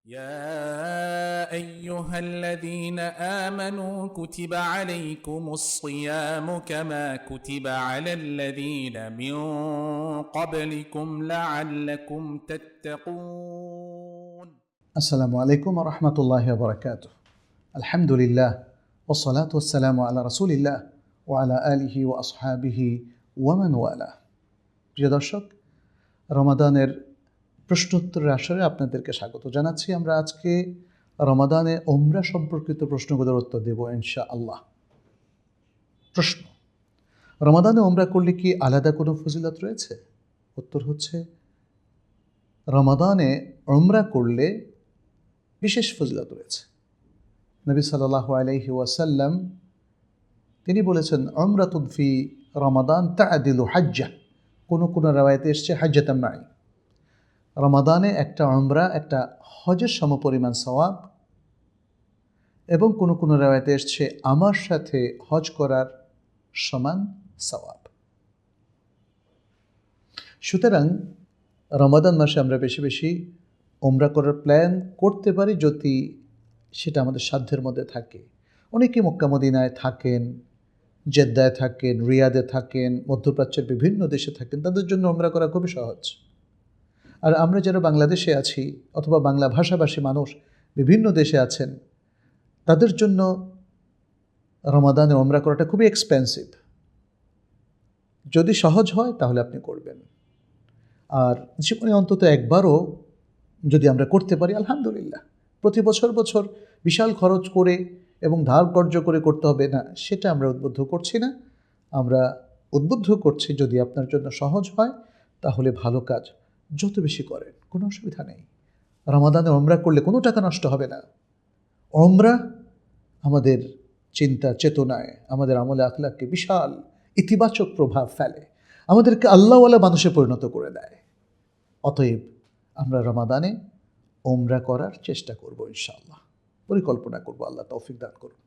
يا أيها الذين آمنوا كتب عليكم الصيام كما كتب على الذين من قبلكم لعلكم تتقون. আসসালামু আলাইকুম ওয়া রাহমাতুল্লাহি ওয়া বারাকাতুহু। আলহামদুলিল্লাহ ওয়াস সালাতু ওয়াস সালামু আলা রাসূলিল্লাহ ওয়া আলা আলিহি ওয়া আসহাবিহি ওয়া মান ওয়ালা। প্রিয় দর্শক, রমাদানের প্রশ্নোত্তরের আসরে আপনাদেরকে স্বাগত জানাচ্ছি। আমরা আজকে রমাদানে ওমরা সম্পর্কিত প্রশ্নগুলোর উত্তর দেব ইনশাআল্লাহ। প্রশ্ন: রমাদানে ওমরা করলে কি আলাদা কোনো ফজিলত রয়েছে? উত্তর হচ্ছে, রমাদানে ওমরা করলে বিশেষ ফজিলত রয়েছে। নবী সাল্লাল্লাহু আলাইহি ওয়াসাল্লাম তিনি বলেছেন, উমরাতুন ফি রমাদান তা'দিলু হাজ্জাহ। কোনো রাওয়ায়াতে এসেছে হাজ্জাতাম মাই। রমাদানে একটা উমরা একটা হজের সমপরিমাণ সওয়াব, এবং কোনো রাওয়ায়াতে এসেছে আমার সাথে হজ করার সমান সওয়াব। সুতরাং রমাদান মাসে আমরা বেশি বেশি উমরা করার প্ল্যান করতে পারি যদি সেটা আমাদের সাধ্যের মধ্যে থাকে। অনেকে মক্কা মদিনায় থাকেন, জেদ্দায় থাকেন, রিয়াদে থাকেন, মধ্যপ্রাচ্যের বিভিন্ন দেশে থাকেন, তাদের জন্য উমরা করা খুবই সহজ। আর আমরা যারা বাংলাদেশে আছি অথবা বাংলা ভাষাভাষী মানুষ বিভিন্ন দেশে আছেন, তাদের জন্য রমাদানে উমরা করাটা খুবই এক্সপেন্সিভ। যদি সহজ হয় তাহলে আপনি করবেন, আর জীবনে অন্তত একবারও যদি আমরা করতে পারি আলহামদুলিল্লাহ। প্রতি বছর বিশাল খরচ করে এবং ধার কর্য করে করতে হবে না, সেটা আমরা উদ্বুদ্ধ করছি না। আমরা উদ্বুদ্ধ করছি যদি আপনার জন্য সহজ হয় তাহলে ভালো কাজ যত বেশি করেন, কোনো অসুবিধা নেই। রমাদানে উমরা করলে কোনো টাকা নষ্ট হবে না। উমরা আমাদের চিন্তা চেতনায়, আমাদের আমলে আখলাকে বিশাল ইতিবাচক প্রভাব ফেলে, আমাদেরকে আল্লাহওয়ালা মানুষে পরিণত করে দেয়। অতএব আমরা রমাদানে উমরা করার চেষ্টা করব ইনশাআল্লাহ, পরিকল্পনা করব। আল্লাহ তৌফিক দান করুন।